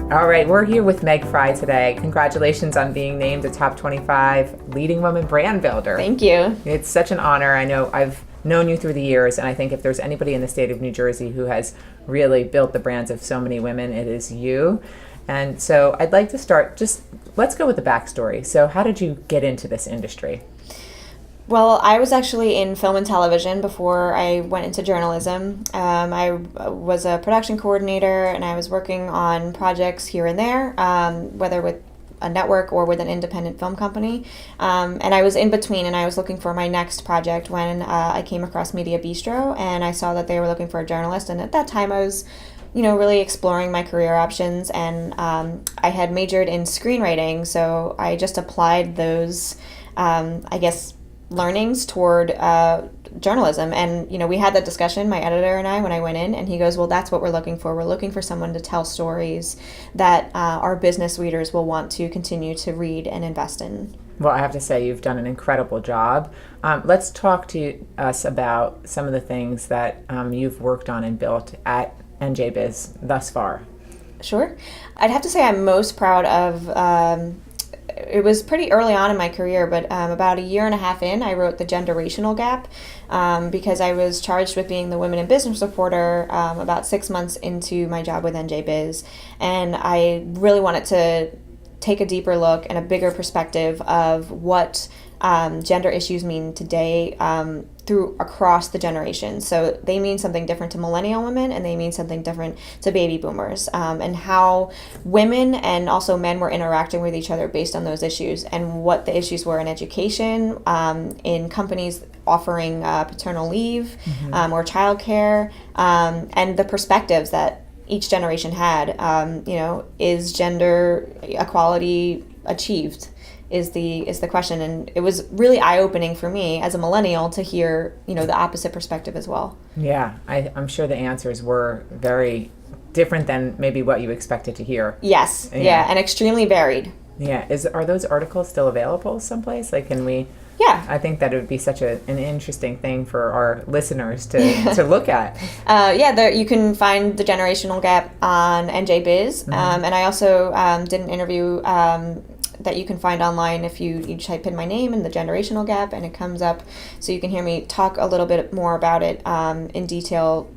All right, we're here with Meg Fry today. Congratulations on being named a top 25 leading woman brand builder. Thank you. It's such an honor. I know I've known you through the years, and I think if there's anybody in the state of New Jersey who has really built the brands of so many women, it is you. And so I'd like to start, let's go with the backstory. So how did you get into this industry? Well, I was actually in film and television before I went into journalism. I was a production coordinator, and I was working on projects here and there, whether with a network or with an independent film company. And I was in between, and I was looking for my next project when I came across Media Bistro, and I saw that they were looking for a journalist. And at that time, I was really exploring my career options, and I had majored in screenwriting, so I just applied those, learnings toward journalism. And we had that discussion, my editor and I, when I went in, and he goes, well, that's what we're looking for. We're looking for someone to tell stories that our business readers will want to continue to read and invest in. Well, I have to say you've done an incredible job. Let's talk to us about some of the things that you've worked on and built at NJBIZ thus far. Sure. I'd have to say I'm most proud of it was pretty early on in my career, but about a year and a half in, I wrote The Generational Gap because I was charged with being the Women in Business reporter about 6 months into my job with NJBIZ. And I really wanted to take a deeper look and a bigger perspective of what gender issues mean today across the generations. So they mean something different to millennial women, and they mean something different to baby boomers, and how women and also men were interacting with each other based on those issues, and what the issues were in education, in companies offering paternal leave, or childcare, and the perspectives that each generation had. Is gender equality achieved? Is the question. And it was really eye-opening for me as a millennial to hear the opposite perspective as well. Yeah, I'm sure the answers were very different than maybe what you expected to hear. Yes, yeah, and extremely varied. Yeah, are those articles still available someplace? Can we? Yeah. I think that it would be such an interesting thing for our listeners to look at. You can find The Generational Gap on NJBIZ, and I also did an interview that you can find online if you type in my name and The Generational Gap, and it comes up, so you can hear me talk a little bit more about it in detail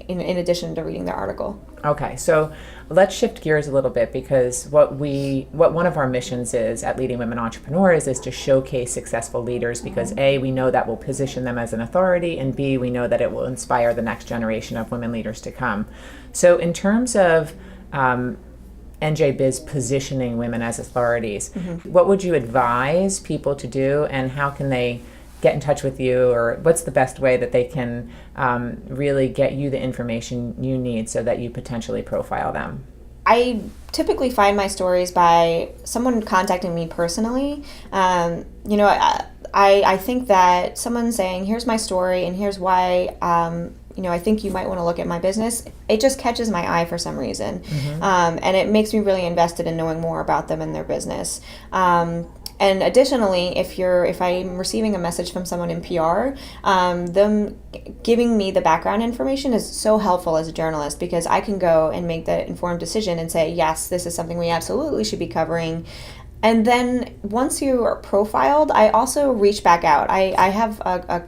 in addition to reading the article. Okay, so let's shift gears a little bit, because what one of our missions is at Leading Women Entrepreneurs is to showcase successful leaders, because A, we know that will position them as an authority, and B, we know that it will inspire the next generation of women leaders to come. So in terms of NJBIZ positioning women as authorities, what would you advise people to do, and how can they get in touch with you, or what's the best way that they can really get you the information you need so that you potentially profile them? I typically find my stories by someone contacting me personally. I think that someone saying, here's my story and here's why I think you might want to look at my business, it just catches my eye for some reason. And it makes me really invested in knowing more about them and their business. And additionally, if I'm receiving a message from someone in PR, them giving me the background information is so helpful as a journalist, because I can go and make the informed decision and say, yes, this is something we absolutely should be covering. And then once you are profiled, I also reach back out. I have a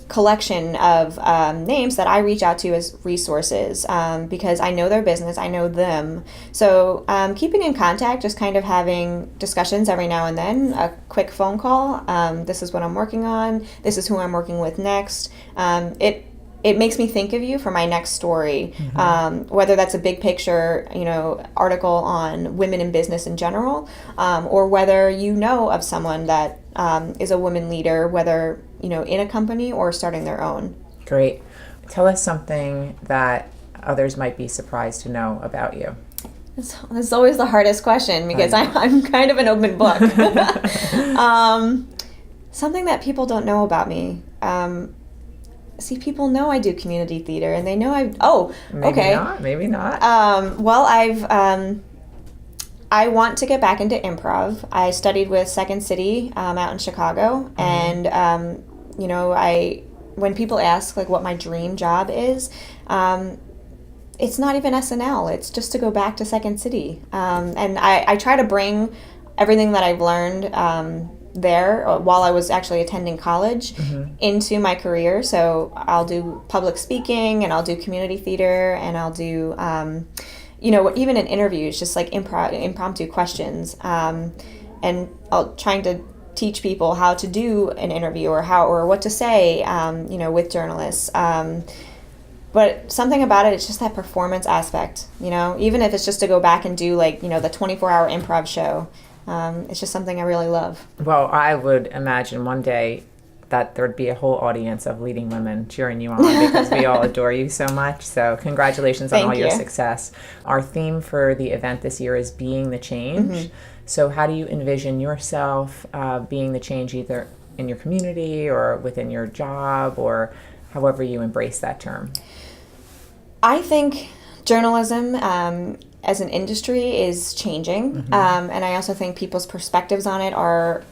collection of names that I reach out to as resources, because I know their business, I know them. So keeping in contact, just kind of having discussions every now and then, a quick phone call. This is what I'm working on. This is who I'm working with next. It makes me think of you for my next story, whether that's a big picture, article on women in business in general, or whether of someone that is a woman leader, whether in a company or starting their own. Great. Tell us something that others might be surprised to know about you. It's always the hardest question, because I'm kind of an open book. Something that people don't know about me. People know I do community theater, and they know Maybe not. I want to get back into improv. I studied with Second City out in Chicago, and when people ask what my dream job is, it's not even SNL. It's just to go back to Second City. And I try to bring everything that I've learned there while I was actually attending college into my career. So I'll do public speaking, and I'll do community theater, and I'll do, even in interviews, just like impromptu questions. And I'll trying to teach people how to do an interview or what to say, with journalists. But something about it, it's just that performance aspect, even if it's just to go back and do the 24-hour improv show. It's just something I really love. Well, I would imagine one day that there'd be a whole audience of leading women cheering you on because we all adore you so much. So congratulations on all your success. Our theme for the event this year is being the change. So how do you envision yourself being the change, either in your community or within your job, or however you embrace that term? I think journalism as an industry is changing, and I also think people's perspectives on it are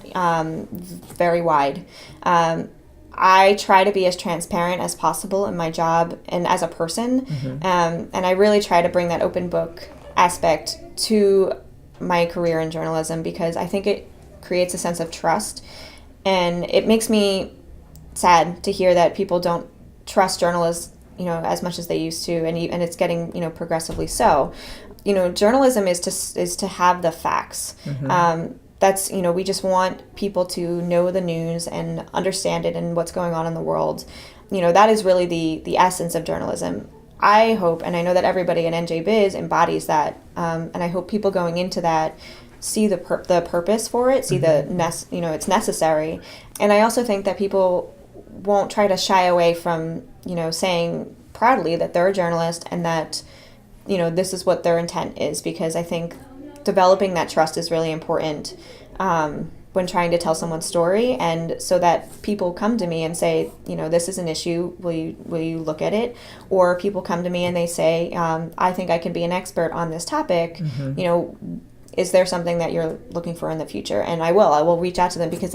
very wide. I try to be as transparent as possible in my job and as a person, and I really try to bring that open book aspect to my career in journalism, because I think it creates a sense of trust, and it makes me sad to hear that people don't trust journalists as much as they used to, and it's getting progressively so. Journalism is to have the facts. That's we just want people to know the news and understand it and what's going on in the world. That is really the essence of journalism. I hope, and I know that everybody in NJBIZ embodies that, and I hope people going into that see the purpose for it, see it's necessary. And I also think that people won't try to shy away from saying proudly that they're a journalist and that this is what their intent is, because I think developing that trust is really important when trying to tell someone's story, and so that people come to me and say, this is an issue, will you look at it? Or people come to me and they say, I think I can be an expert on this topic. Is there something that you're looking for in the future? And I will reach out to them, because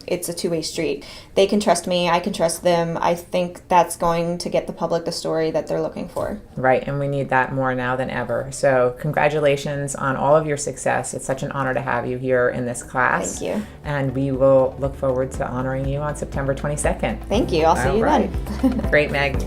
it's a two-way street. They can trust me, I can trust them. I think that's going to get the public the story that they're looking for. Right, and we need that more now than ever. So congratulations on all of your success. It's such an honor to have you here in this class. Thank you. And we will look forward to honoring you on September 22nd. Thank you. I'll see you then. Great, Meg.